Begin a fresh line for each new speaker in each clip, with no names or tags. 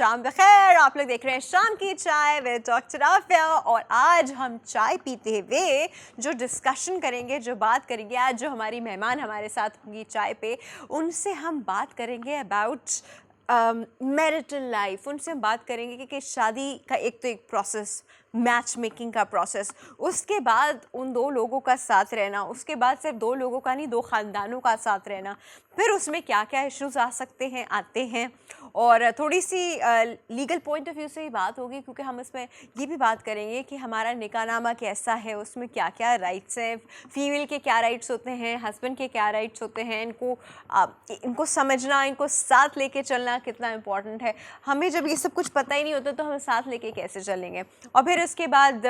शाम बखैर। आप लोग देख रहे हैं शाम की चाय विद डॉक्टर आफिया और आज हम चाय पीते हुए जो डिस्कशन करेंगे, जो बात करेंगे, आज जो हमारी मेहमान हमारे साथ होंगी चाय पे, उनसे हम बात करेंगे अबाउट मैरिटल लाइफ। उनसे हम बात करेंगे कि शादी का एक प्रोसेस, मैच मेकिंग का प्रोसेस, उसके बाद उन दो लोगों का साथ रहना, उसके बाद सिर्फ दो लोगों का नहीं, दो ख़ानदानों का साथ रहना, फिर उसमें क्या क्या इश्यूज़ आ सकते हैं, आते हैं, और थोड़ी सी लीगल पॉइंट ऑफ व्यू से ही बात होगी, क्योंकि हम इसमें ये भी बात करेंगे कि हमारा निकाहनामा कैसा है, उसमें क्या क्या राइट्स हैं, फीमेल के क्या राइट्स होते हैं, हस्बैंड के क्या राइट्स होते हैं, इनको समझना, इनको साथ लेके चलना कितना इम्पॉर्टेंट है। हमें जब ये सब कुछ पता ही नहीं होता तो हम साथ लेके कैसे चलेंगे। और फिर उसके बाद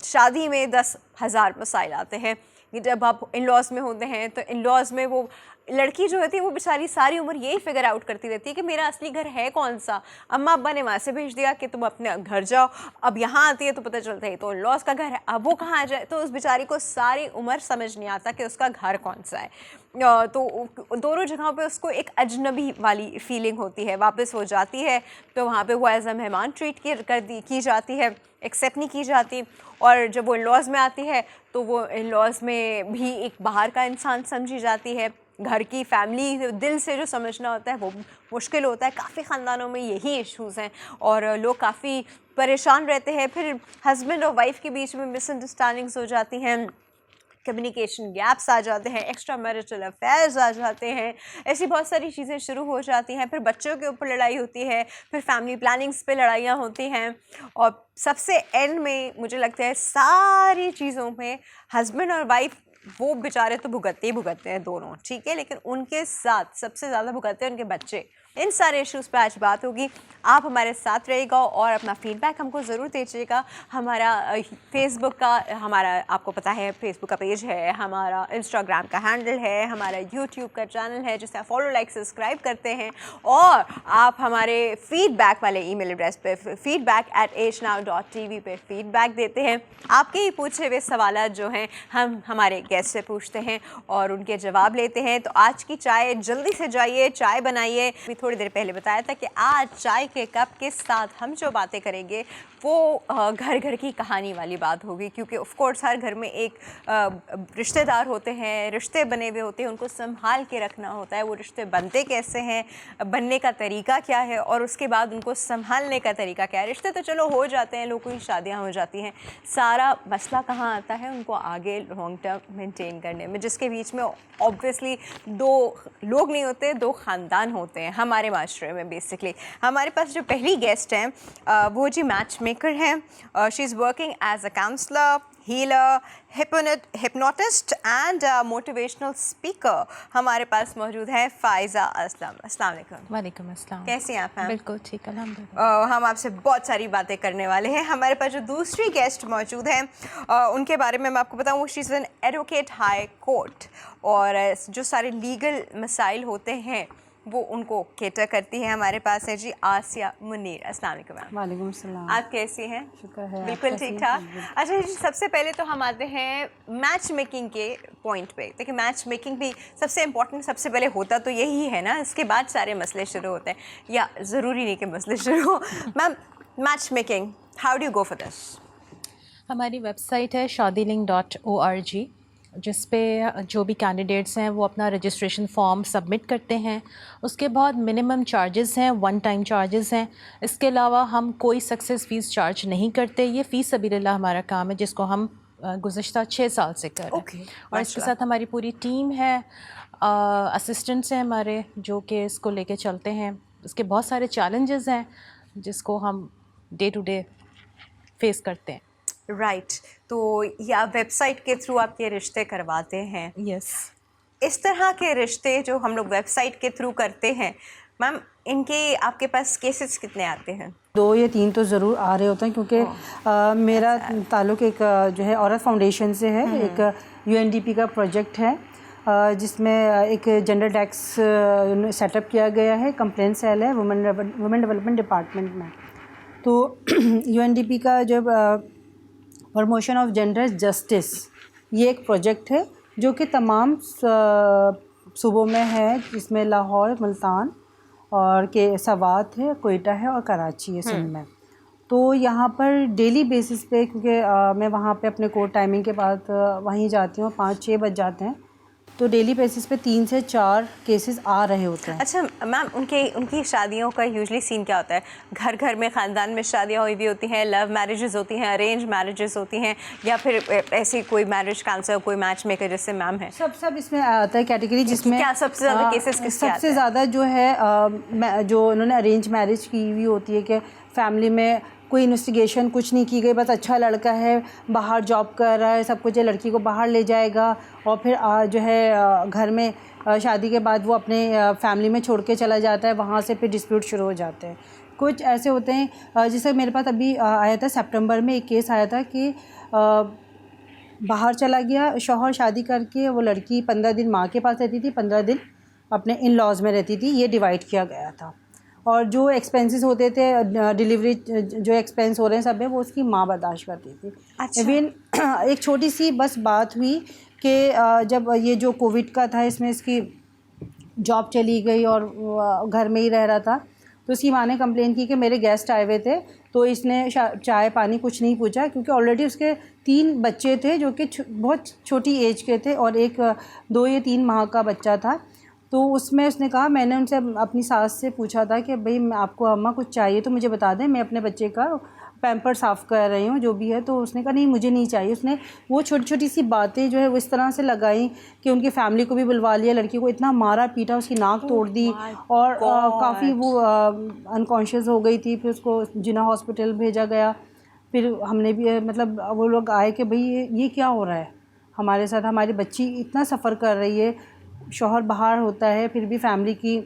शादी में 10,000 मसाइल आते हैं। जब आप इन लॉज में होते हैं तो इन लॉज में वो लड़की जो होती है वो बेचारी सारी उम्र यही फिगर आउट करती रहती है कि मेरा असली घर है कौन सा। अम्मा अब्बा ने वहाँ से भेज दिया कि तुम अपने घर जाओ, अब यहाँ आती है तो पता चलता है तो लॉज का घर है, अब वो कहाँ जाए। तो उस बेचारी को सारी उम्र समझ नहीं आता कि उसका घर कौन सा है। तो दोनों जगहों पे उसको एक अजनबी वाली फीलिंग होती है। वापस वो जाती है तो वहाँ पे वो एज अ मेहमान ट्रीट की जाती है, एक्सेप्ट नहीं की जाती। और जब वो इन लॉज में आती है तो वो इन लॉज में भी एक बाहर का इंसान समझी जाती है। घर की फैमिली दिल से जो समझना होता है वो मुश्किल होता है। काफ़ी ख़ानदानों में यही इश्यूज़ हैं और लोग काफ़ी परेशान रहते हैं। फिर हस्बैंड और वाइफ के बीच में मिसअंडरस्टैंडिंग्स हो जाती हैं, कम्युनिकेशन गैप्स आ जाते हैं, एक्स्ट्रा मैरिटल अफेयर्स आ जाते हैं, ऐसी बहुत सारी चीज़ें शुरू हो जाती हैं। फिर बच्चों के ऊपर लड़ाई होती है, फिर फैमिली प्लानिंग्स पे लड़ाइयाँ होती हैं और सबसे एंड में मुझे लगता है सारी चीज़ों में हस्बैंड और वाइफ वो बेचारे तो भुगतते ही भुगतते हैं दोनों, ठीक है, लेकिन उनके साथ सबसे ज़्यादा भुगतते हैं उनके बच्चे। इन सारे इश्यूज़ पे आज बात होगी। आप हमारे साथ रहिएगा और अपना फीडबैक हमको ज़रूर दीजिएगा। हमारा फेसबुक का, हमारा आपको पता है फेसबुक का पेज है, हमारा इंस्टाग्राम का हैंडल है, हमारा यूट्यूब का चैनल है जिसे आप फॉलो लाइक सब्सक्राइब करते हैं, और आप हमारे फीडबैक वाले ईमेल एड्रेस पे feedback@agenow.tv पे फीडबैक देते हैं। आपके ही पूछे हुए सवाल जो हैं हम हमारे गेस्ट से पूछते हैं और उनके जवाब लेते हैं। तो आज की चाय, जल्दी से जाइए चाय बनाइए। थोड़ी देर पहले बताया था कि आज चाय के कप के साथ हम जो बातें करेंगे वो घर घर की कहानी वाली बात होगी, क्योंकि ऑफ कोर्स हर घर में एक रिश्तेदार होते हैं, रिश्ते बने हुए होते हैं, उनको संभाल के रखना होता है। वो रिश्ते बनते कैसे हैं, बनने का तरीका क्या है और उसके बाद उनको संभालने का तरीका क्या है। रिश्ते तो चलो हो जाते हैं, लोगों की शादियाँ हो जाती हैं, सारा मसला कहाँ आता है उनको आगे लॉन्ग टर्म मेंटेन करने में, जिसके बीच में ऑब्वियसली दो लोग नहीं होते, दो ख़ानदान होते हैं हमारे माशरे में। बेसिकली हमारे पास जो पहली गेस्ट हैं वो जी मैच मेकर हैं। She is working as a counsellor, healer, hypnotist and motivational speaker. हमारे पास मौजूद है फ़ाइज़ा असलम। अस्सलाम वालेकुम।
वालेकुम अस्सलाम।
कैसी हैं आप?
बिल्कुल ठीक, अल्हम्दुलिल्लाह।
हम आपसे बहुत सारी बातें करने वाले हैं। हमारे पास जो दूसरी गेस्ट मौजूद हैं उनके बारे में मैं आपको बताऊँ, she is an advocate high court, और जो सारे लीगल मसाइल होते हैं वो उनको केटर करती है। हमारे पास है जी आसिया मुनीर। अस्सलाम वालेकुम मैम।
वालेकुम सलाम।
आप कैसी हैं?
शुक्र है।
बिल्कुल ठीक ठाक। अच्छा जी, सबसे पहले तो हम आते हैं मैच मेकिंग के पॉइंट पे। देखिए मैच मेकिंग भी सबसे इम्पोर्टेंट, सबसे पहले होता तो यही है ना, इसके बाद सारे मसले शुरू होते हैं, या ज़रूरी नहीं कि मसले शुरू हो। Ma'am, match making, how do you go for this?
हमारी वेबसाइट है shaadilink.org, जिस पे जो भी कैंडिडेट्स हैं वो अपना रजिस्ट्रेशन फॉर्म सबमिट करते हैं। उसके बाद मिनिमम चार्जेस हैं, वन टाइम चार्जेस हैं। इसके अलावा हम कोई सक्सेस फ़ीस चार्ज नहीं करते। ये फ़ी सबीलिल्लाह हमारा काम है जिसको हम गुज़श्ता 6 साल से कर रहे हैं। और इसके साथ हमारी पूरी टीम है, असिस्टेंट्स हैं हमारे जो कि इसको लेके चलते हैं। इसके बहुत सारे चैलेंजेस हैं जिसको हम डे टू डे फेस करते हैं।
राइट तो या वेबसाइट के थ्रू आप ये रिश्ते करवाते हैं?
यस।
इस तरह के रिश्ते जो हम लोग वेबसाइट के थ्रू करते हैं मैम, इनके आपके पास केसेस कितने आते हैं?
2 या 3 तो ज़रूर आ रहे होते हैं, क्योंकि मेरा ताल्लुक़ एक जो है औरत फाउंडेशन से है। एक UNDP का प्रोजेक्ट है जिसमें एक जेंडर डेस्क सेटअप किया गया है, कंप्लेंट सेल है वुमेन डेवलपमेंट डिपार्टमेंट में। तो UNDP का जो प्रमोशन ऑफ जेंडर जस्टिस, ये एक प्रोजेक्ट है जो कि तमाम सूबों में है, जिसमें लाहौर, मुल्तान और के सवात है, कोयटा है और कराची है सिंध में। तो यहाँ पर डेली बेसिस पे, क्योंकि मैं वहाँ पे अपने कोर्ट टाइमिंग के बाद वहीं जाती हूँ, 5-6 बज जाते हैं, तो डेली बेसिस पे 3 से 4 केसेस आ रहे होते हैं।
अच्छा मैम, उनकी शादियों का यूजली सीन क्या होता है? घर घर में ख़ानदान में शादियाँ हुई भी होती हैं, लव मैरिजेस होती हैं, अरेंज मैरिजेस होती हैं, या फिर ऐसी कोई मैरिज काउंसलर, कोई मैच मेकर जैसे मैम है?
सब इसमें आता है कैटेगरी, जिसमें
क्या सबसे ज़्यादा केसेस किसके आते हैं?
सबसे ज़्यादा जो है जो उन्होंने अरेंज मैरिज की हुई होती है कि फैमिली में कोई इन्वेस्टिगेशन कुछ नहीं की गई, बस अच्छा लड़का है, बाहर जॉब कर रहा है, सब कुछ है, लड़की को बाहर ले जाएगा और फिर जो है घर में शादी के बाद वो अपने फैमिली में छोड़ के चला जाता है, वहाँ से फिर डिस्प्यूट शुरू हो जाते हैं। कुछ ऐसे होते हैं, जैसे मेरे पास अभी आया था सितंबर में एक केस आया था कि बाहर चला गया शौहर शादी करके, वो लड़की 15 दिन माँ के पास रहती थी, 15 दिन अपने इन लॉज में रहती थी, ये डिवाइड किया गया था। और जो एक्सपेंसेस होते थे, डिलीवरी जो एक्सपेंस हो रहे हैं सब है, वो उसकी माँ बर्दाश्त करती थी।
अच्छा।
इवन एक छोटी सी बस बात हुई कि जब ये जो कोविड का था, इसमें इसकी जॉब चली गई और घर में ही रह रहा था, तो उसकी माँ ने कंप्लेन की कि मेरे गेस्ट आए हुए थे, तो इसने चाय पानी कुछ नहीं पूछा, क्योंकि ऑलरेडी उसके 3 बच्चे थे जो कि बहुत छोटी एज के थे और एक 2 या 3 माह का बच्चा था। तो उसमें उसने कहा, मैंने उनसे अपनी सास से पूछा था कि भाई आपको अम्मा कुछ चाहिए तो मुझे बता दें, मैं अपने बच्चे का पैम्पर साफ़ कर रही हूँ जो भी है। तो उसने कहा नहीं मुझे नहीं चाहिए। उसने वो छोटी छोटी सी बातें जो है वो इस तरह से लगाई कि उनकी फैमिली को भी बुलवा लिया, लड़की को इतना मारा पीटा, उसकी नाक तोड़ दी और काफ़ी वो अनकॉन्शियस हो गई थी। फिर उसको जिना हॉस्पिटल भेजा गया। फिर हमने भी मतलब वो लोग आए कि भाई ये क्या हो रहा है हमारे साथ, हमारी बच्ची इतना सफ़र कर रही है, शौहर बाहर होता है फिर भी फैमिली की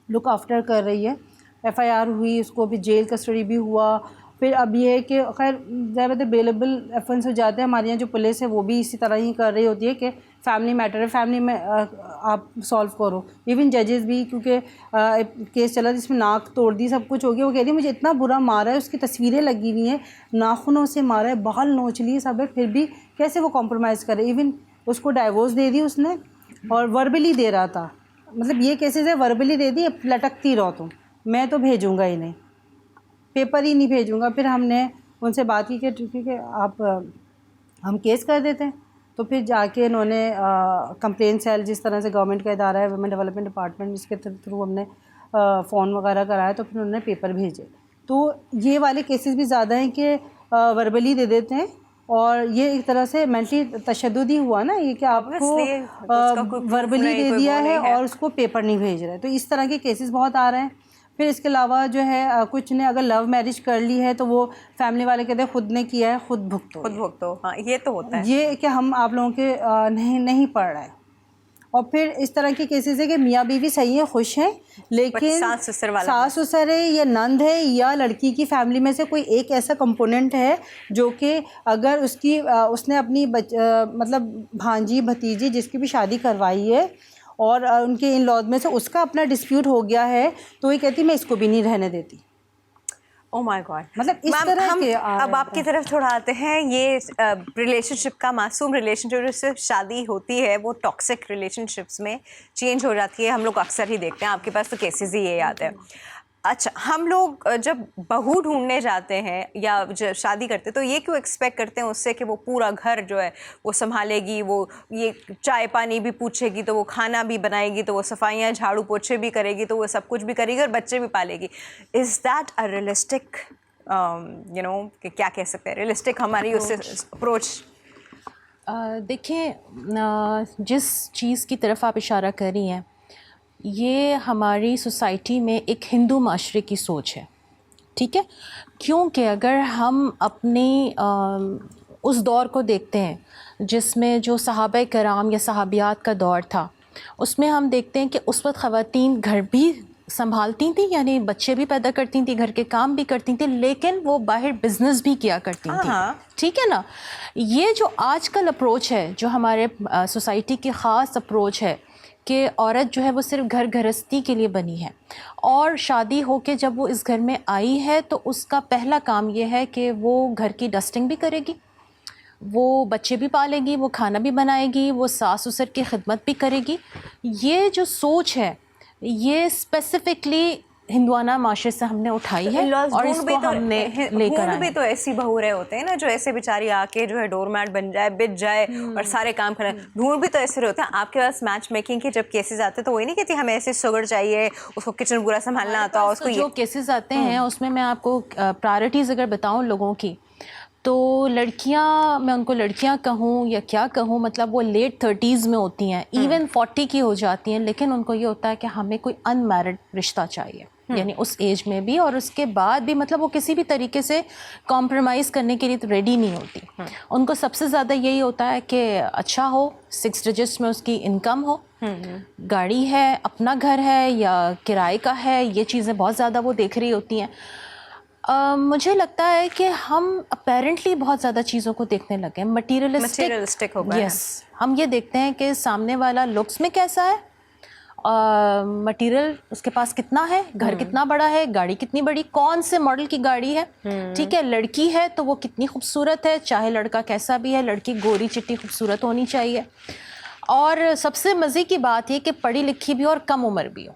लुक आफ्टर कर रही है। एफआईआर हुई, उसको भी जेल कस्टडी भी हुआ। फिर अब ये है कि खैर ज़्यादातर बेलेबल एफेंस हो जाते हैं। हमारे यहाँ जो पुलिस है वो भी इसी तरह ही कर रही होती है कि फैमिली मैटर है, फैमिली में आप सॉल्व करो। इवन जजेस भी, क्योंकि केस चला जिसमें नाक तोड़ दी, सब कुछ हो गया, वो कह रही है मुझे इतना बुरा मारा है, उसकी तस्वीरें लगी हुई हैं, नाखूनों से मारा है, बाल नोच लिए सब है, फिर भी कैसे वो कॉम्प्रोमाइज़ करे। इवन उसको डाइवोर्स दे दी उसने और वर्बली दे रहा था। मतलब ये केसेस है, वर्बली दे दी, लटकती रहो तुम, मैं तो भेजूँगा ही नहीं, पेपर ही नहीं भेजूँगा। फिर हमने उनसे बात की कि ठीक है आप हम केस कर देते हैं। तो फिर जाके इन्होंने कंप्लेंट सेल, जिस तरह से गवर्नमेंट का इदारा है वुमेन डेवलपमेंट डिपार्टमेंट, इसके थ्रू हमने फ़ोन वगैरह कराया, तो फिर उन्होंने पेपर भेजे। तो ये वाले केसेस भी ज़्यादा हैं कि वर्बली दे देते हैं और ये एक तरह से मेंटली तशद्दुद ही हुआ ना ये, कि आपको वर्बली दे दिया है और उसको पेपर नहीं भेज रहे। तो इस तरह के केसेस बहुत आ रहे हैं। फिर इसके अलावा जो है कुछ ने अगर लव मैरिज कर ली है तो वो फैमिली वाले कहते हैं खुद ने किया है खुद भुगतो।
हाँ, ये तो होता है,
ये कि हम आप लोगों के नहीं पड़ रहा है। और फिर इस तरह के केसेस है कि मियाँ बीवी सही है, खुश हैं, लेकिन सास ससुर है या नंद है या लड़की की फैमिली में से कोई एक ऐसा कंपोनेंट है जो कि अगर उसने अपनी मतलब भांजी भतीजी जिसकी भी शादी करवाई है और उनके इन लॉज में से उसका अपना डिस्प्यूट हो गया है, तो ये कहती मैं इसको भी नहीं रहने देती।
Oh my God.
मतलब इस तरह
हम
के
अब आपकी तरफ थोड़ा आते हैं। ये रिलेशनशिप का मासूम रिलेशनशिप जिससे शादी होती है वो टॉक्सिक रिलेशनशिप्स में चेंज हो जाती है, हम लोग अक्सर ही देखते हैं। आपके पास तो केसेस ही ये याद है। अच्छा, हम लोग जब बहू ढूंढने जाते हैं या जब शादी करते हैं तो ये क्यों एक्सपेक्ट करते हैं उससे कि वो पूरा घर जो है वो संभालेगी, वो ये चाय पानी भी पूछेगी, तो वो खाना भी बनाएगी, तो वो सफाइयाँ झाड़ू पोछे भी करेगी, तो वो सब कुछ भी करेगी और बच्चे भी पालेगी। Is that a realistic you know कि क्या कह सकते हैं रियलिस्टिक हमारी उससे अप्रोच?
देखिए, जिस चीज़ की तरफ आप इशारा कर रही हैं ये हमारी सोसाइटी में एक हिंदू माशरे की सोच है, ठीक है। क्योंकि अगर हम अपनी उस दौर को देखते हैं जिसमें जो सहाबा कराम या सहाबियात का दौर था, उसमें हम देखते हैं कि उस वक्त ख़वातीन घर भी संभालती थी, यानी बच्चे भी पैदा करती थी, घर के काम भी करती थी, लेकिन वो बाहर बिजनेस भी किया करती थी, ठीक है ना। ये जो आजकल अप्रोच है, जो हमारे सोसाइटी की ख़ास अप्रोच है कि औरत जो है वो सिर्फ घर गृहस्थी के लिए बनी है और शादी होके जब वो इस घर में आई है तो उसका पहला काम ये है कि वो घर की डस्टिंग भी करेगी, वो बच्चे भी पालेगी, वो खाना भी बनाएगी, वो सास ससुर की खिदमत भी करेगी। ये जो सोच है ये स्पेसिफिकली हिंदुआना माशरे से हमने उठाई है और इसको हमने लेकर आए।
भी तो ऐसी बहू रहे होते हैं ना, जो ऐसे बेचारी आके जो है डोरमैट बन जाए, बिछ जाए और सारे काम करे। ढूंढ भी तो ऐसे रहे होते हैं। आपके पास मैच मेकिंग के जब केसेस आते हैं तो वही नहीं कहती हमें ऐसे शुगर चाहिए, उसको किचन पूरा संभालना आता है, उसको
जो केसेस आते हैं उसमें मैं आपको प्रायोरिटीज़ अगर बताऊं लोगों की, तो लड़कियां, मैं उनको लड़कियां कहूं या क्या कहूं, मतलब वो लेट 30s में होती हैं, इवन 40 की हो जाती हैं, लेकिन उनको ये होता है कि हमें कोई अनमैरिड रिश्ता चाहिए, यानी उस एज में भी और उसके बाद भी, मतलब वो किसी भी tariके से कॉम्प्रोमाइज़ करने के लिए तो रेडी नहीं होती। उनको सबसे ज़्यादा यही होता है कि अच्छा हो, 6 डिजिट्स में उसकी इनकम हो, गाड़ी है, अपना घर है या किराए का है, ये चीज़ें बहुत ज़्यादा वो देख रही होती हैं। मुझे लगता है कि हम अपेरेंटली बहुत ज़्यादा चीज़ों को देखने लगे हैं, मटीरियलिस्टिक
हो गए।
यस, हम ये देखते हैं कि सामने वाला लुक्स में कैसा है, मटेरियल उसके पास कितना है, घर कितना बड़ा है, गाड़ी कितनी बड़ी, कौन से मॉडल की गाड़ी है, ठीक है, लड़की है तो वो कितनी खूबसूरत है, चाहे लड़का कैसा भी है, लड़की गोरी चिट्टी खूबसूरत होनी चाहिए। और सबसे मज़े की बात ये कि पढ़ी लिखी भी और कम उम्र भी हो।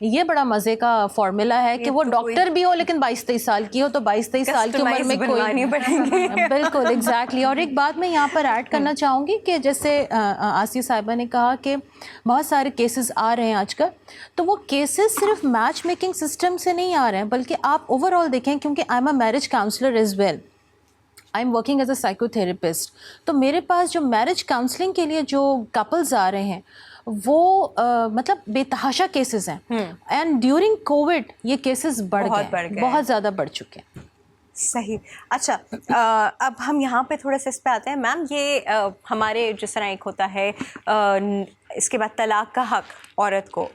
ये बड़ा मज़े का फॉर्मूला है कि वो डॉक्टर भी हो लेकिन 22-23 साल की हो, तो 22-23 साल की उम्र में कोई बिल्कुल एग्जैक्टली। और एक बात मैं यहाँ पर ऐड करना चाहूँगी कि जैसे आसिया साहिबा ने कहा कि बहुत सारे केसेस आ रहे हैं आजकल, तो वो केसेस सिर्फ मैच मेकिंग सिस्टम से नहीं आ रहे हैं, बल्कि आप ओवरऑल देखें, क्योंकि I am a marriage counsellor as well, I am working as a psychotherapist, तो मेरे पास जो मैरिज काउंसलिंग के लिए जो कपल्स आ रहे हैं वो मतलब बेतहाशा केसेस हैं। एंड ड्यूरिंग कोविड ये केसेस बढ़ गए, बहुत ज़्यादा बढ़ चुके हैं।
सही। अच्छा, अब हम यहाँ पे थोड़ा सा इस पे आते हैं मैम। ये हमारे जिस तरह एक होता है इसके बाद तलाक का हक औरत को,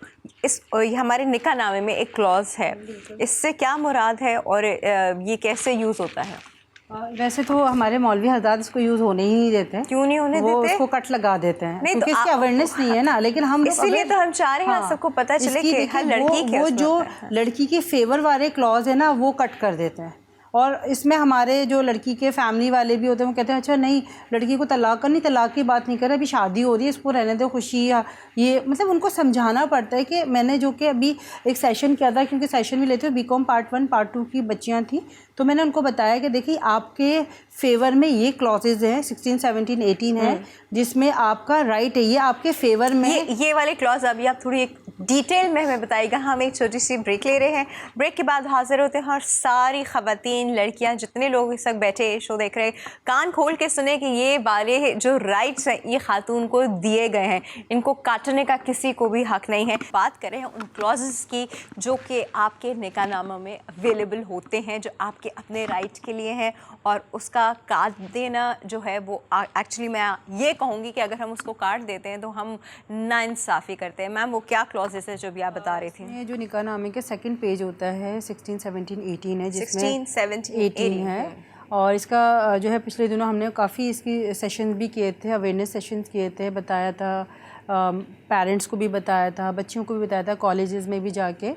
ये हमारे निकाह नामे में एक क्लॉज है, इससे क्या मुराद है और ये कैसे यूज़ होता है?
वैसे तो हमारे मौलवी हज़रात इसको यूज़ होने ही नहीं देते हैं।
क्यों नहीं होने देते?
वो उसको कट लगा देते हैं, क्योंकि
तो
इसकी अवेयरनेस नहीं है ना। लेकिन हम
इसीलिए तो हम चाह रहे हैं सबको पता चले कि हर लड़की के
वो जो लड़की के फेवर वाले क्लॉज है ना, वो कट कर देते हैं। और इसमें हमारे जो लड़की के फैमिली वाले भी होते हैं, वो कहते हैं अच्छा नहीं, लड़की को तलाक करनी, तलाक की बात नहीं कर रहे, अभी शादी हो रही है, इसको रहने दो, खुशी या ये, मतलब उनको समझाना पड़ता है। कि मैंने जो कि अभी एक सेशन किया था, क्योंकि सेशन भी लेते हुए बीकॉम पार्ट 1 पार्ट 2 की बच्चियाँ थी, तो मैंने उनको बताया कि देखिए आपके फेवर में ये क्लॉजेज हैं, 16, 17, 18 है, जिसमें आपका राइट है, ये आपके फेवर में
ये वाले क्लॉज अभी आप थोड़ी एक डिटेल में हमें बताइएगा। हम एक छोटी सी ब्रेक ले रहे हैं, ब्रेक के बाद हाजिर होते हैं और सारी ख़वातीन, लड़कियां, जितने लोग इस वक्त बैठे शो देख रहे हैं, कान खोल के सुने कि ये वाले जो राइट्स हैं ये खातून को दिए गए हैं, इनको काटने का किसी को भी हक नहीं है। बात करें उन क्लॉजेस की जो कि आपके निकाहनामा में अवेलेबल होते हैं, जो आपके अपने राइट के लिए हैं, और उसका काट देना जो है वो एक्चुअली मैं ये कहूँगी कि अगर हम उसको काट देते हैं तो हम नाइंसाफ़ी करते हैं। मैम वो क्या क्लॉजेस है जो भी आप बता रही थी?
ये जो निकाहनामे के सेकंड पेज होता है 16, 17, 18 है, जिसमें
16, 17,
18 है। और इसका जो है पिछले दिनों हमने काफ़ी इसकी सेशन भी किए थे, अवेयरनेस सेशंस किए थे, बताया था, पेरेंट्स को भी बताया था, बच्चियों को भी बताया था, कॉलेजेस में भी जाके।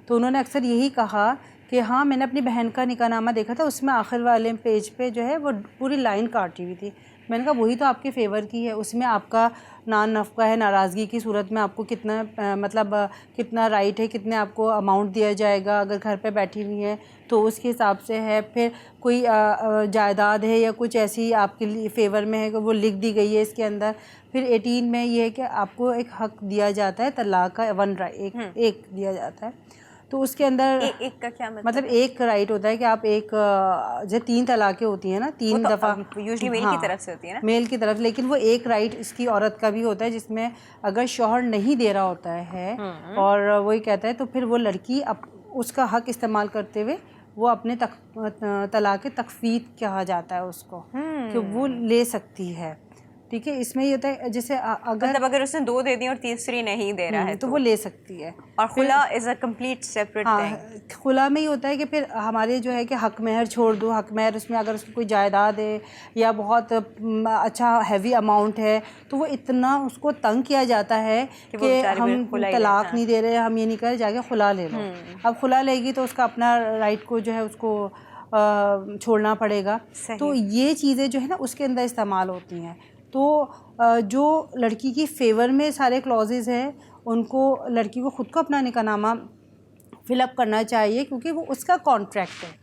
तो उन्होंने अक्सर यही कहा कि हाँ, मैंने अपनी बहन का निकाहनामा देखा था, उसमें आखिर वाले पेज पे जो है वो पूरी लाइन काटी हुई थी। मैंने कहा वही तो आपके फेवर की है, उसमें आपका नान नफ़का है, नाराज़गी की सूरत में आपको कितना मतलब कितना राइट है, कितने आपको अमाउंट दिया जाएगा अगर घर पे बैठी हुई है तो उसके हिसाब से है। फिर कोई जायदाद है या कुछ ऐसी आपके लिए फेवर में है कि वो लिख दी गई है इसके अंदर। फिर 18 में ये है कि आपको एक हक दिया जाता है तलाक का, एक दिया जाता है। तो उसके अंदर
एक का क्या मतलब
एक राइट होता है कि आप एक जो 3 तलाक़ें होती हैं ना, 3 दफ़ा
यूजुअली मेल की तरफ से होती है ना,
मेल की तरफ, लेकिन वो एक राइट इसकी औरत का भी होता है, जिसमें अगर शौहर नहीं दे रहा होता है और वही कहता है तो फिर वो लड़की उसका हक इस्तेमाल करते हुए वो अपने तलाक़ तखफीद कहा जाता है उसको, कि वो ले सकती है। ठीक है, इसमें ये होता है जैसे अगर उसने 2 दे दी और तीसरी नहीं दे रहा है तो वो ले सकती है।
और खुला is a complete separate thing.
खुला में ये होता है कि फिर हमारे जो है कि हक महर छोड़ दो, हक महर उसमें अगर उसकी कोई जायदाद है या बहुत अच्छा हैवी अमाउंट है तो वो इतना उसको तंग किया जाता है कि हम तलाक नहीं दे रहे, हम ये नहीं कर रहे, जाके खुला ले लो। अब खुला लेगी तो उसका अपना राइट को जो है उसको छोड़ना पड़ेगा। तो ये चीज़ें जो है ना उसके अंदर इस्तेमाल होती हैं। तो जो लड़की की फेवर में सारे क्लॉजेज़ हैं उनको लड़की को ख़ुद को अपना निकाहनामा फिलअप करना चाहिए, क्योंकि वो उसका कॉन्ट्रैक्ट है,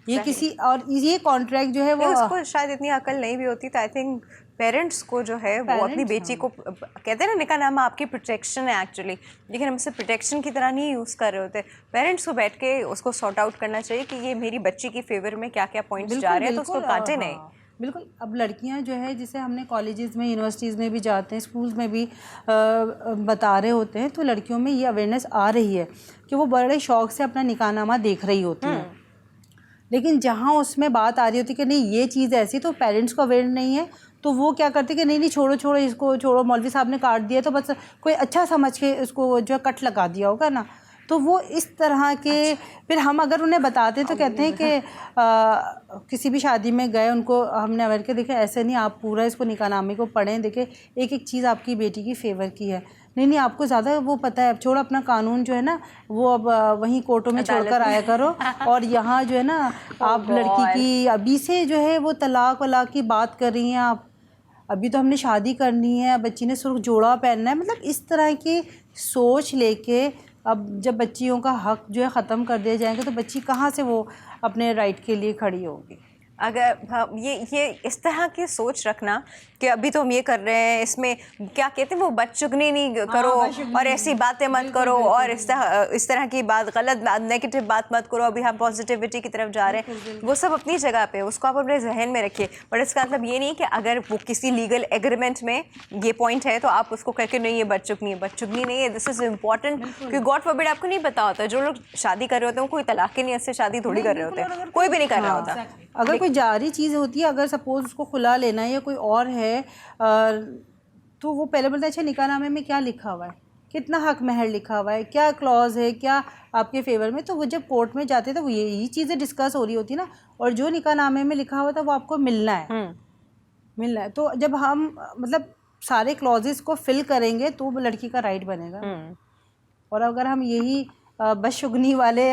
ये किसी और ये कॉन्ट्रैक्ट जो है वो
उसको शायद इतनी अकल नहीं भी होती, तो आई थिंक पेरेंट्स को जो है वो अपनी बेटी को कहते हैं ना निकाहनामा आपकी प्रोटेक्शन है एक्चुअली, लेकिन हम इसे प्रोटेक्शन की तरह नहीं यूज़ कर रहे होते। पेरेंट्स को बैठ के उसको सॉर्ट आउट करना चाहिए कि ये मेरी बच्ची की फेवर में क्या क्या पॉइंट्स जा रहे हैं, तो उसको काटे नहीं।
बिल्कुल। अब लड़कियां जो है, जिसे हमने कॉलेजेस में, यूनिवर्सिटीज़ में भी जाते हैं, स्कूल्स में भी बता रहे होते हैं, तो लड़कियों में ये अवेयरनेस आ रही है कि वो बड़े शौक़ से अपना निकाहनामा देख रही होती हैं। लेकिन जहाँ उसमें बात आ रही होती है कि नहीं ये चीज़ ऐसी, तो पेरेंट्स को अवेयर नहीं है, तो वो क्या करते कि नहीं छोड़ो इसको छोड़ो, मौलवी साहब ने काट दिया तो बस कोई अच्छा समझ के उसको जो है कट लगा दिया होगा ना, तो वो इस तरह के फिर हम अगर उन्हें बताते हैं तो कहते हैं कि किसी भी शादी में गए, उनको हमने अवेयर किया, देखें ऐसे नहीं, आप पूरा इसको निकाहनामे को पढ़ें, देखें एक एक चीज़ आपकी बेटी की फेवर की है, नहीं आपको ज़्यादा वो पता है, छोड़ो अपना कानून जो है ना वो अब वहीं कोर्टों में छोड़कर आया करो, और यहाँ जो है ना आप लड़की की अभी से जो है वो तलाक वलाक की बात कर रही हैं आप, अभी तो हमने शादी करनी है, बच्ची ने सुर्ख जोड़ा पहनना है, मतलब इस तरह की सोच लेके अब जब बच्चियों का हक जो है ख़त्म कर दिए जाएंगे, तो बच्ची कहाँ से वो अपने राइट के लिए खड़ी होगी।
अगर ये इस तरह की सोच रखना कि अभी तो हम ये कर रहे हैं, इसमें क्या कहते हैं वो बदचुगनी नहीं करो और ऐसी बातें मत करो और इस तरह की बात, गलत नेगेटिव बात मत करो, अभी हम पॉजिटिविटी की तरफ जा रहे हैं, वो सब अपनी जगह पे, उसको आप अपने जहन में रखिए। बट इसका मतलब ये नहीं कि अगर वो किसी लीगल एग्रीमेंट में ये पॉइंट है तो आप उसको कह के नहीं ये बदचुगनी नहीं है, दिस इज़ इम्पॉर्टेंट, क्योंकि गॉड फॉरबिड आपको नहीं पता होता, जो लोग शादी कर रहे होते हैं कोई तलाक की नीयत से शादी थोड़ी कर रहे होते हैं, कोई भी नहीं कर रहा होता।
अगर कोई जारी चीज़ होती है, अगर सपोज़ उसको खुला लेना है या कोई और है, तो वो पहले बोलते हैं अच्छा निकाहनामे में क्या लिखा हुआ है, कितना हक महर लिखा हुआ है, क्या क्लॉज है, क्या आपके फेवर में, तो वो जब कोर्ट में जाते थे वो यही चीज़ें डिस्कस हो रही होती ना, और जो निकाहनामे में लिखा हुआ था वो आपको मिलना है। तो जब हम मतलब सारे क्लॉजेस को फिल करेंगे तो वो लड़की का राइट बनेगा। और अगर हम यही बदशुगनी वाले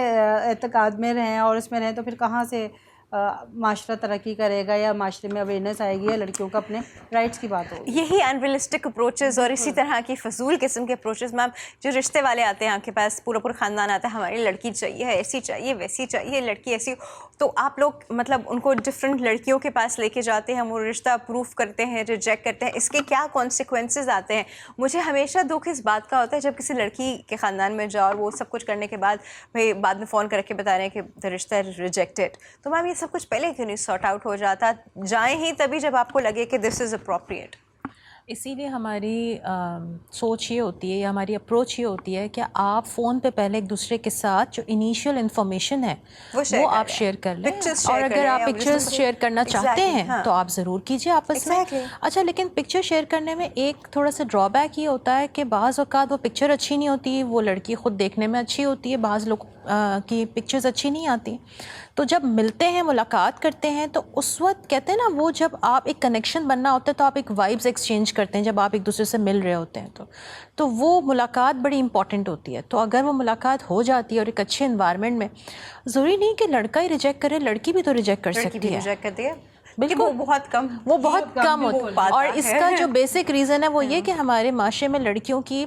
एतकाद में रहें और इसमें रहें, तो फिर कहाँ से माशरा तरक्की करेगा या माशरे में अवेयरनेस आएगी या लड़कियों का अपने राइट्स की बात होगी।
यही अनरियलिस्टिक अप्रोचेस और इसी तरह की फजूल किस्म के अप्रोचेस मैम, जो रिश्ते वाले आते हैं आपके पास, पूरा ख़ानदान आता है, हमारी लड़की चाहिए, ऐसी चाहिए, वैसी चाहिए, लड़की ऐसी, तो आप लोग मतलब उनको डिफरेंट लड़कियों के पास लेके जाते हैं, वो रिश्ता अप्रूव करते हैं, रिजेक्ट करते हैं, इसके क्या कॉन्सिक्वेंसेस आते हैं। मुझे हमेशा दुख इस बात का होता है जब किसी लड़की के ख़ानदान में जाओ और वो सब कुछ करने के बाद भाई बाद में फ़ोन करके बता रहे हैं कि द रिश्ता रिजेक्टेड, तो मैम ये सब कुछ पहले क्यों नहीं सॉर्ट आउट हो जाता, जाएं ही तभी जब आपको लगे कि दिस इज़ अप्रोप्रिएट।
इसीलिए हमारी सोच ये होती है या हमारी अप्रोच ये होती है कि आप फ़ोन पे पहले एक दूसरे के साथ जो इनिशियल इन्फॉर्मेशन है वो आप शेयर कर लें, और अगर आप पिक्चर्स शेयर करना चाहते हैं तो आप ज़रूर कीजिए आपस में। अच्छा, लेकिन पिक्चर शेयर करने में एक थोड़ा सा ड्रॉबैक ये होता है कि बाज़ औक़ात वो पिक्चर अच्छी नहीं होती, वो लड़की ख़ुद देखने में अच्छी होती है, बाज़ लोग की पिक्चर्स अच्छी नहीं आती, तो जब मिलते हैं, मुलाकात करते हैं, तो उस वक्त कहते हैं ना वो जब आप एक कनेक्शन बनना होता है तो आप एक वाइब्स एक्सचेंज करते हैं जब आप एक दूसरे से मिल रहे होते हैं, तो वो मुलाकात बड़ी इंपॉर्टेंट होती है। तो अगर वो मुलाकात हो जाती है और एक अच्छे इन्वायरमेंट में, ज़रूरी नहीं कि लड़का ही रिजेक्ट करे, लड़की भी तो रिजेक्ट कर सकती है। बिल्कुल, वो बहुत कम होता है। और इसका जो बेसिक रीज़न है वो ये कि हमारे माशरे में लड़कियों की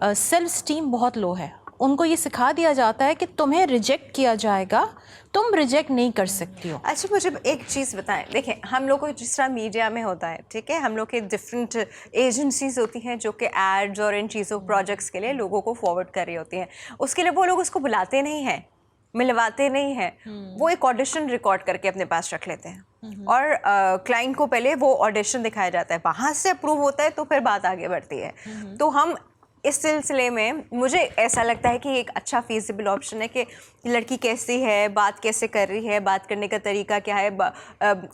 सेल्फ स्टीम बहुत लो है, उनको ये सिखा दिया जाता है कि तुम्हें रिजेक्ट किया जाएगा, तुम रिजेक्ट नहीं कर सकती हो।
अच्छा, मुझे एक चीज़ बताएं, देखें हम लोग को जिस तरह मीडिया में होता है, ठीक है, हम लोग के डिफरेंट एजेंसीज होती हैं जो कि एड्स और इन चीज़ों प्रोजेक्ट्स के लिए लोगों को फॉरवर्ड कर रही होती हैं, उसके लिए वो लोग उसको बुलाते नहीं हैं, मिलवाते नहीं हैं, वो एक ऑडिशन रिकॉर्ड करके अपने पास रख लेते हैं और क्लाइंट को पहले वो ऑडिशन दिखाया जाता है, वहाँ से अप्रूव होता है तो फिर बात आगे बढ़ती है। तो हम इस सिलसिले में मुझे ऐसा लगता है कि एक अच्छा फीजिबल ऑप्शन है कि लड़की कैसी है, बात कैसे कर रही है, बात करने का तरीका क्या है,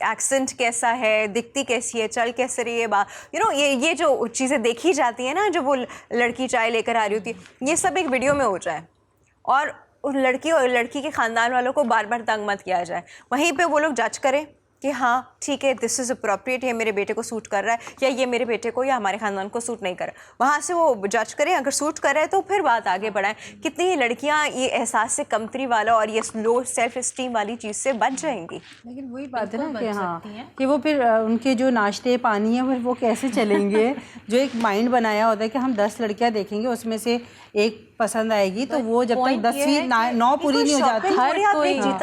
एक्सेंट कैसा है, दिखती कैसी है, चल कैसे रही है, ये जो चीज़ें देखी जाती हैं ना, जो वो लड़की चाय लेकर आ रही होती है, ये सब एक वीडियो में हो जाए और उस लड़की और लड़की के ख़ानदान वालों को बार बार तंग मत किया जाए। वहीं पे वो लोग जज करें कि हाँ ठीक है, दिस इज़ अप्रोप्रिएट, ये मेरे बेटे को सूट कर रहा है, या ये मेरे बेटे को या हमारे ख़ानदान को सूट नहीं कर रहा, वहाँ से वो जज करें, अगर सूट कर रहा है तो फिर बात आगे बढ़ाएं। कितनी लड़कियाँ ये एहसास से कमतरी वाला और ये लो सेल्फ इस्टीम वाली चीज़ से बच जाएंगी।
लेकिन वही बात है ना कि हाँ कि वो फिर उनके जो नाश्ते पानी है वो कैसे चलेंगे। जो एक माइंड बनाया होता है कि हम 10 लड़कियाँ देखेंगे, उसमें से एक पसंद आएगी, तो वो जब तक 10वीं 9 पूरी नहीं हो जाती,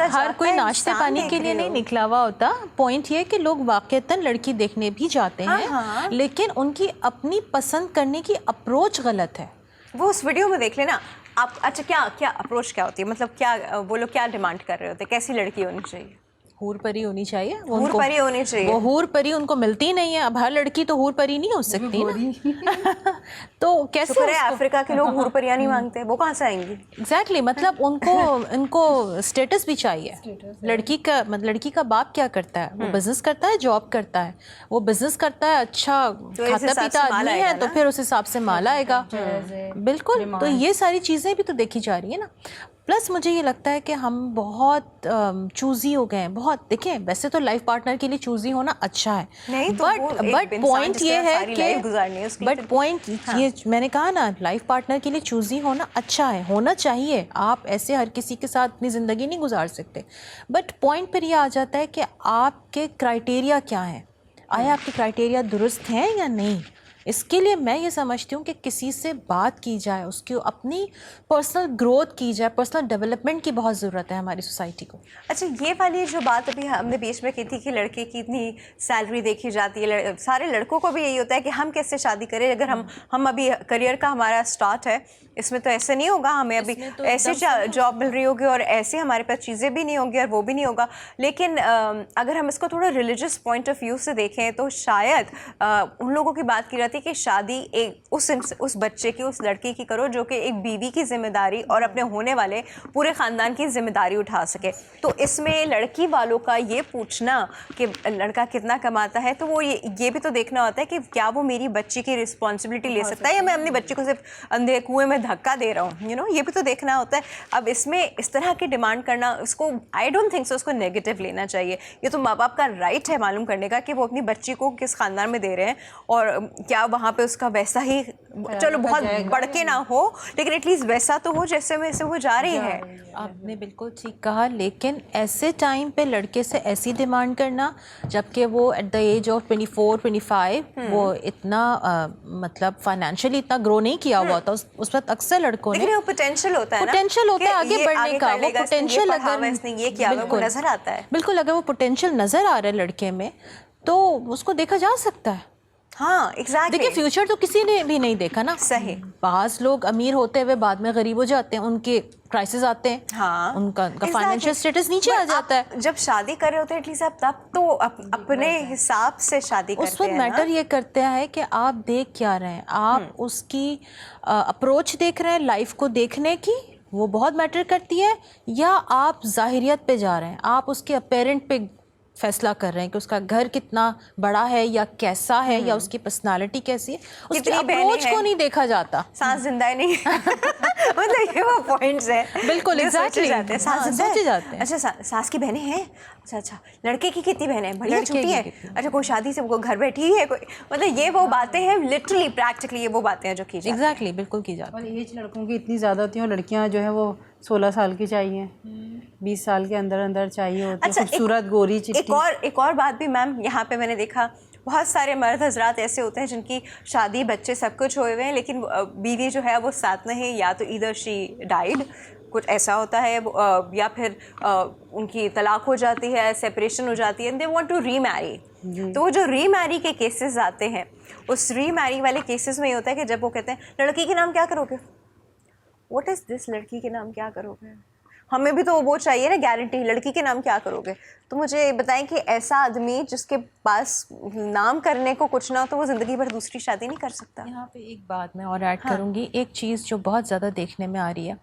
हर कोई नाश्ते पानी के लिए नहीं निकला हुआ होता। पॉइंट ये है कि लोग वाकईतन लड़की देखने भी जाते हैं, लेकिन उनकी अपनी पसंद करने की अप्रोच गलत है।
वो उस वीडियो में देख लेना आप। अच्छा, क्या क्या अप्रोच क्या होती है, मतलब क्या वो लोग क्या डिमांड कर रहे होते हैं, कैसी लड़की होनी चाहिए?
हूर परी होनी चाहिए,
हूर परी होनी चाहिए।
वो हूर परी उनको मिलती ही नहीं है। अब हर लड़की तो हूर परी नहीं हो सकती ना। तो कैसे
शुक्र है अफ्रीका के लोग हूर परियां नहीं मांगते, वो कहाँ से आएंगी?
एग्जैक्टली मतलब उनको स्टेटस भी चाहिए। लड़की का बाप क्या करता है? वो बिजनेस करता है, जॉब करता है। वो बिजनेस करता है, अच्छा खाता पीता आदमी है, तो फिर उस हिसाब से माल आएगा। बिल्कुल, तो ये सारी चीज़ें भी तो देखी जा रही है ना। प्लस मुझे ये लगता है कि हम बहुत चूज़ी हो गए हैं बहुत। देखिए, वैसे तो लाइफ पार्टनर के लिए चूज़ी होना अच्छा है, बट पॉइंट ये है कि ये मैंने कहा ना, लाइफ पार्टनर के लिए चूज़ी होना अच्छा है, होना चाहिए। आप ऐसे हर किसी के साथ अपनी ज़िंदगी नहीं गुजार सकते। बट पॉइंट पर ये आ जाता है कि आपके क्राइटेरिया क्या हैं, आया आपके क्राइटेरिया दुरुस्त हैं या नहीं। इसके लिए मैं ये समझती हूँ कि किसी से बात की जाए, उसकी अपनी पर्सनल ग्रोथ की जाए, पर्सनल डेवलपमेंट की बहुत ज़रूरत है हमारी सोसाइटी को।
अच्छा, ये वाली जो बात अभी हमने बीच में की थी कि लड़के की इतनी सैलरी देखी जाती है, सारे लड़कों को भी यही होता है कि हम कैसे शादी करें, अगर हम अभी करियर का हमारा स्टार्ट है, इसमें तो ऐसे नहीं होगा, हमें अभी तो ऐसे जॉब मिल रही होगी और ऐसे हमारे पास चीज़ें भी नहीं होंगी और वो भी नहीं होगा। लेकिन अगर हम इसको थोड़ा रिलीजियस पॉइंट ऑफ व्यू से देखें तो शायद उन लोगों की बात की जाती है कि शादी एक उस बच्चे की, उस लड़के की करो जो कि एक बीवी की जिम्मेदारी और अपने होने वाले पूरे ख़ानदान की जिम्मेदारी उठा सके। तो इसमें लड़की वालों का ये पूछना कि लड़का कितना कमाता है, तो वो ये भी तो देखना होता है कि क्या वो मेरी बच्ची की रिस्पॉन्सिबिलिटी ले सकता है या मैं अपनी बच्ची को सिर्फ अंधे कुएं में धक्का दे रहा हूँ। ये भी तो देखना होता है। अब इसमें इस तरह की डिमांड करना, उसको आई डोंट थिंक सो उसको नेगेटिव लेना चाहिए। ये तो माँ बाप का राइट है मालूम करने का कि वो अपनी बच्ची को किस ख़ानदान में दे रहे हैं और क्या वहाँ पे उसका वैसा ही, चलो बहुत बढ़ के ना हो, लेकिन एटलीस्ट वैसा तो हो जैसे में से वो जा रही है।
आपने बिल्कुल ठीक कहा, लेकिन ऐसे टाइम पे लड़के से ऐसी डिमांड करना जबकि वो एट द एज ऑफ 24-25 वो इतना मतलब फाइनेंशियली इतना ग्रो नहीं किया हुआ था उस वक्त। अक्सर लड़कों ने
पोटेंशियल होता है
आगे बढ़ने का, वो पोटेंशियल अगर
ये किया वो नजर आता है,
बिल्कुल अगर वो पोटेंशियल नजर आ रहा है लड़के में तो उसको देखा जा सकता है।
हाँ एग्जैक्टली।
देखिए, फ्यूचर तो किसी ने भी नहीं देखा ना।
सही।
बाज लोग अमीर होते हुए बाद में गरीब हो जाते हैं, उनके क्राइसिस आते हैं।
हाँ,
उनका फाइनेंशियल स्टेटस नीचे आ जाता है।
जब शादी कर रहे होते हैं एटलीस्ट आप तब तो अपने हिसाब से शादी करते हैं।
उस वक्त मैटर ये करते हैं कि आप देख क्या रहे हैं, आप उसकी अप्रोच देख रहे हैं लाइफ को देखने की, वो बहुत मैटर करती है, या आप जाहिरियत पे जा रहे हैं, आप उसके अपेरेंट पे फैसला कर रहे हैं कि उसका घर कितना बड़ा है या कैसा है या उसकी पर्सनालिटी कैसी है, उसकी अप्रोच को नहीं देखा जाता।
सांस जिंदा ही नहीं मतलब ये वो पॉइंट्स है।
बिल्कुल एग्जैक्टली, सोचे जाते हैं।
अच्छा, सास की बहनें हैं? अच्छा, लड़के की कितनी बहनें हैं? बढ़िया छुट्टी है। अच्छा, कोई शादी से घर बैठी है कोई, मतलब ये वो बातें हैं, लिटरली प्रैक्टिकली ये वो बातें हैं जो की जाती हैं।
एग्जैक्टली, बिल्कुल की जाती है।
और एज लड़कों की इतनी ज़्यादा होती है और लड़कियाँ जो है वो 16 साल की चाहिए, 20 साल के अंदर अंदर चाहिए होती है, खूबसूरत गोरी चिट्टी।
एक और बात भी मैम यहाँ पे मैंने देखा, बहुत सारे मर्द हजरात ऐसे होते हैं जिनकी शादी बच्चे सब कुछ हुए हुए हैं, लेकिन बीवी जो है वो साथ में है, या तो ईदर शी डाइड, कुछ ऐसा होता है, या फिर उनकी तलाक हो जाती है, सेपरेशन हो जाती है, and they want to remarry. तो वो जो रीमैरी के केसेस आते हैं, उस रीमैरी वाले केसेस में ये होता है कि जब वो कहते हैं लड़की के नाम क्या करोगे, व्हाट इज़ दिस, लड़की के नाम क्या करोगे, हमें भी तो वो चाहिए ना गारंटी, लड़की के नाम क्या करोगे। तो मुझे बताएं कि ऐसा आदमी जिसके पास नाम करने को कुछ ना हो तो वो ज़िंदगी भर दूसरी शादी नहीं कर सकता।
यहाँ पे एक बात मैं और ऐड करूँगी, एक चीज़ जो बहुत ज़्यादा देखने में आ रही है,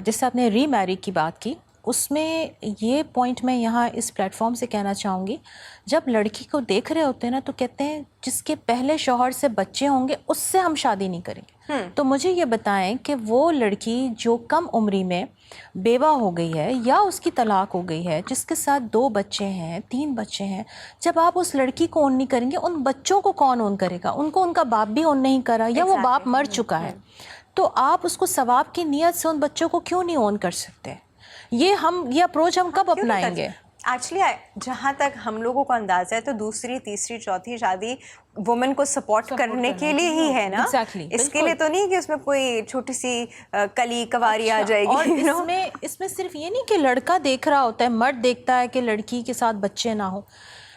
जैसे आपने रीमैरी की बात की, उसमें ये पॉइंट मैं यहाँ इस प्लेटफॉर्म से कहना चाहूँगी, जब लड़की को देख रहे होते हैं ना तो कहते हैं जिसके पहले शौहर से बच्चे होंगे उससे हम शादी नहीं करेंगे। तो मुझे ये बताएं कि वो लड़की जो कम उम्री में बेवा हो गई है या उसकी तलाक हो गई है, जिसके साथ 2 बच्चे हैं, 3 बच्चे हैं, जब आप उस लड़की को ओन नहीं करेंगे, उन बच्चों को कौन ओन करेगा? उनको उनका बाप भी ओन नहीं करा या वो बाप मर चुका है, तो आप उसको सवाब की नीयत से उन बच्चों को क्यों नहीं ओन कर सकते? ये अप्रोच हम कब अपनाएंगे?
एक्चुअली जहाँ तक हम लोगों को अंदाजा है तो दूसरी, तीसरी, चौथी शादी वुमेन को सपोर्ट करने के लिए ही है ना।
Exactly,
इसके लिए तो नहीं कि उसमें कोई छोटी सी कली कवारी आ जाएगी।
और इसमें सिर्फ ये नहीं कि लड़का देख रहा होता है, मर्द देखता है कि लड़की के साथ बच्चे ना हो।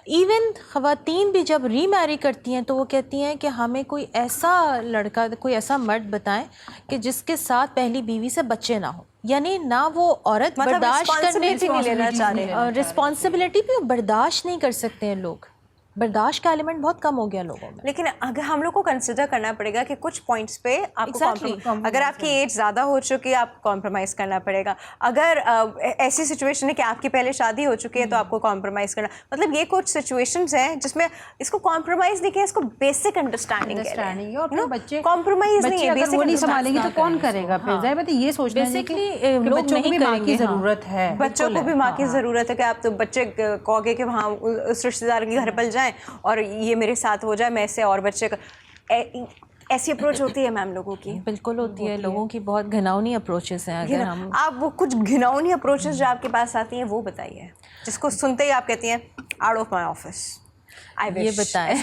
इवन ख़वातीन भी जब रीमैरी करती हैं तो वो कहती हैं कि हमें कोई ऐसा लड़का, कोई ऐसा मर्द बताएं कि जिसके साथ पहली बीवी से बच्चे ना हो। यानी ना वो औरत
मतलब
बर्दाश्त करने
नहीं लेना चाह रहे हैं,
रिस्पॉन्सिबिलिटी भी बर्दाश्त नहीं कर सकते हैं लोग। बर्दाश्त का एलिमेंट बहुत कम हो गया लोगों में।
लेकिन अगर हम लोग को कंसिडर करना पड़ेगा कि कुछ पॉइंट्स पे आपको अगर आपकी एज ज़्यादा हो चुकी है आपको कॉम्प्रोमाइज़ करना पड़ेगा। अगर ऐसी सिचुएशन है कि आपकी पहले शादी हो चुकी है तो आपको कॉम्प्रोमाइज़ करना, मतलब ये कुछ सिचुएशंस हैं जिसमें इसको कॉम्प्रोमाइज़ नहीं किया, इसको बेसिक अंडरस्टैंडिंग
है। और फिर बच्चे
कॉम्प्रोमाइज़ नहीं है,
अगर वो नहीं संभालेंगे तो कौन करेगा? फिर जाहिर बात है ये सोचना है कि बच्चों को भी माँ की ज़रूरत है,
बच्चों को भी माँ की ज़रूरत है कि आप तो बच्चे कहोगे कि वहाँ उस रिश्तेदार के घर पल जाएं और ये मेरे साथ हो जाए, मैं इससे और बच्चे ऐसी अप्रोच होती है मैम लोगों की?
बिल्कुल होती है। लोगों की बहुत घिनौनी अप्रोचेस हैं। अगर हम
आप वो कुछ घिनौनी अप्रोचेस जो आपके पास आती हैं वो बताइए, जिसको सुनते ही आप कहती हैं आउट ऑफ माय ऑफिस।
ये बताएं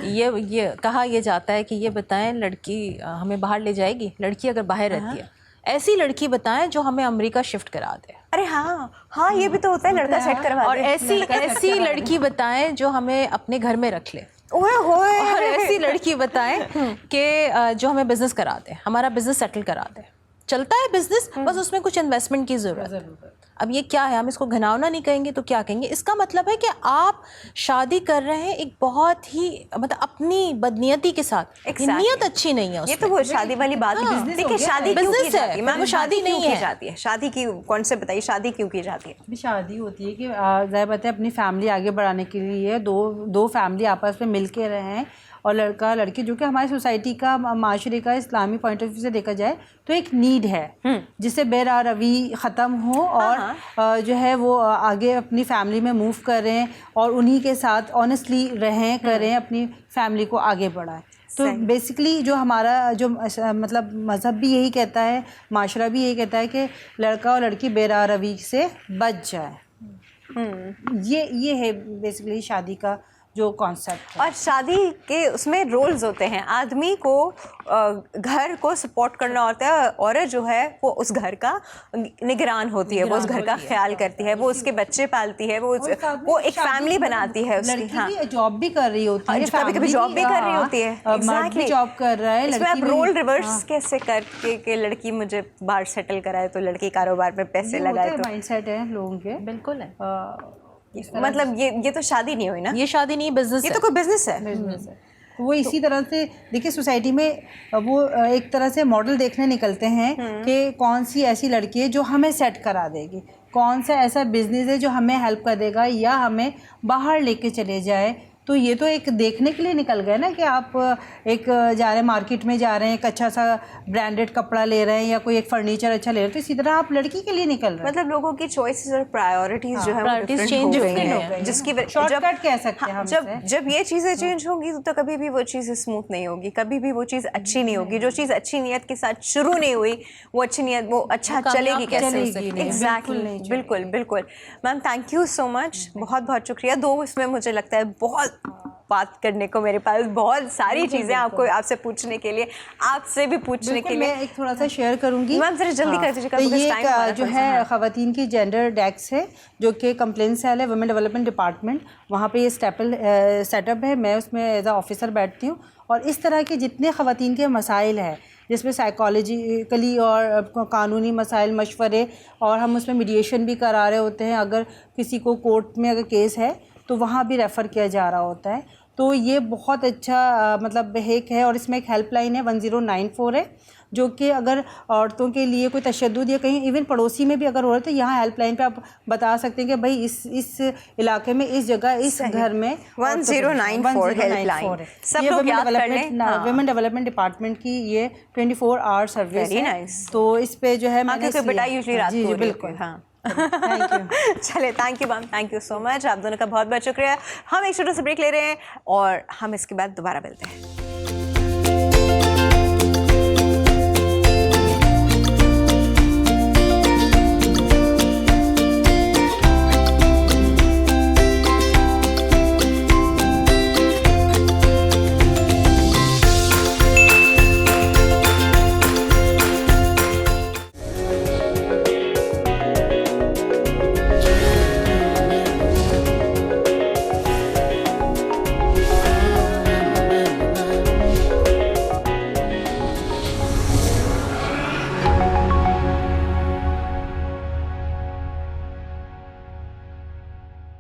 ये कहा यह जाता है कि ये बताएं लड़की हमें बाहर ले जाएगी, लड़की अगर बाहर रहती है ऐसी लड़की बताएं जो हमें अमेरिका शिफ्ट करा दे।
अरे हाँ ये भी तो होता है, लड़का सेट करवा दे।
और ऐसी लड़की बताएं जो हमें अपने घर में रख ले।
और
ऐसी लड़की बताएं कि जो हमें बिजनेस करा दे, हमारा बिजनेस सेटल करा दे। चलता है बिजनेस, बस उसमें कुछ इन्वेस्टमेंट की ज़रूरत है। अब ये क्या है, हम इसको घिनौना नहीं कहेंगे तो क्या कहेंगे? इसका मतलब है कि आप शादी कर रहे हैं एक बहुत ही मतलब अपनी बदनीयती के साथ। नीयत अच्छी नहीं है।
ये तो वो शादी वाली बात है। देखिए शादी क्यों की जाती है?
वो शादी नहीं है,
जाती है। शादी की कॉन्सेप्ट बताइए, शादी क्यों की जाती है?
शादी होती है कि ज़ाहिर बात है अपनी फैमिली आगे बढ़ाने के लिए दो फैमिली आपस में मिल के रहें, और लड़का लड़की जो कि हमारी सोसाइटी का, माशरे का, इस्लामी पॉइंट ऑफ व्यू से देखा जाए तो एक नीड है जिससे बेरा रवी ख़त्म हो और जो है वो आगे अपनी फैमिली में मूव करें और उन्हीं के साथ ऑनेस्टली रहें करें, अपनी फैमिली को आगे बढ़ाएं। तो बेसिकली जो हमारा जो मतलब मज़हब भी यही कहता है, माशरा भी यही कहता है कि लड़का और लड़की बेरा रवी से बच जाए। ये है बेसिकली शादी का जो कॉन्सेप्ट है।
और शादी के उसमें रोल्स होते हैं। आदमी को घर को सपोर्ट करना होता है, औरत जो है वो उस घर का निगरान होती है, वो उस घर का ख्याल करती है, वो उसके बच्चे पालती है, वो एक फैमिली बनाती है उसकी।
हाँ, जॉब भी कर रही होती है,
कभी जॉब भी कर रही होती है,
एग्जैक्टली जॉब कर रहा है।
इसमें आप रोल रिवर्स कैसे करके कि लड़की मुझे बाहर सेटल कराए तो लड़की कारोबार में पैसे लगाए, तो
माइंडसेट है लोगों के।
बिल्कुल है।
मतलब ये तो शादी नहीं हुई ना,
ये शादी नहीं, बिजनेस
ये
है।
तो कोई बिजनेस है।
वो इसी तरह से देखिए सोसाइटी में वो एक तरह से मॉडल देखने निकलते हैं कि कौन सी ऐसी लड़की है जो हमें सेट करा देगी, कौन सा ऐसा बिजनेस है जो हमें हेल्प कर देगा या हमें बाहर लेके चले जाए। तो ये तो एक देखने के लिए निकल गए ना कि आप एक जा रहे हैं मार्केट में, जा रहे हैं एक अच्छा सा ब्रांडेड कपड़ा ले रहे हैं या कोई एक फर्नीचर अच्छा ले रहे हैं, तो इसी तरह आप लड़की के लिए निकल रहे हैं।
मतलब लोगों की चॉइसेस और प्रायोरिटीज जो है
प्रायोरिटीज चेंज हो गई हैं,
जिसकी
शॉर्टकट कह सकते हैं हम।
जब ये चीज़ें चेंज होंगी तो कभी भी वो चीज़ स्मूथ नहीं होगी, कभी भी वो चीज़ अच्छी नहीं होगी। जो चीज़ अच्छी नीयत के साथ शुरू नहीं हुई वो अच्छी नीयत वो अच्छा चलेगी कैसे? एग्जैक्टली, बिल्कुल बिल्कुल। Ma'am thank you so much, बहुत बहुत शुक्रिया। दो इसमें मुझे लगता है बहुत बात करने को, मेरे पास बहुत सारी चीज़ें आपसे पूछने के लिए, आपसे भी पूछने के लिए।
मैं एक थोड़ा सा शेयर करूंगी
मैम, जरा जल्दी कर दीजिएगा।
तो ये जो है ख़वातीन की जेंडर डेस्क है जो कि कंप्लेंट सेल है वुमेन डेवलपमेंट डिपार्टमेंट, वहाँ पे ये सेटअप है। मैं उसमें एज आ ऑफिसर बैठती हूँ और इस तरह के जितने ख़वातीन के मसाइल हैं जिसमें साइकोलॉजिकली और कानूनी मसाइल, मशवरे, और हम उसमें मीडिएशन भी करा रहे होते हैं। अगर किसी को कोर्ट में अगर केस है तो वहाँ भी रेफ़र किया जा रहा होता है। तो ये बहुत अच्छा मतलब एक है। और इसमें एक हेल्पलाइन है 1094 है, जो कि अगर औरतों के लिए कोई तशद्दुद या कहीं इवन पड़ोसी में भी अगर हो रहा है तो यहाँ हेल्पलाइन पे आप बता सकते हैं कि भाई इस इलाके में, इस जगह, इस घर में
1094 हेल्पलाइन, सब लोग याद कर लें।
वुमेन डेवलपमेंट डिपार्टमेंट की ये 24 आवर सर्विस
Very
है।
nice.
तो इस पे जो है
क्योंकि बेटा यूजुअली रात को
बिल्कुल।
हाँ
थैंक यू।
चले, thank you ma'am, thank you so much, आप दोनों का बहुत बहुत शुक्रिया। हम एक छोटा सा ब्रेक ले रहे हैं और हम इसके बाद दोबारा मिलते हैं।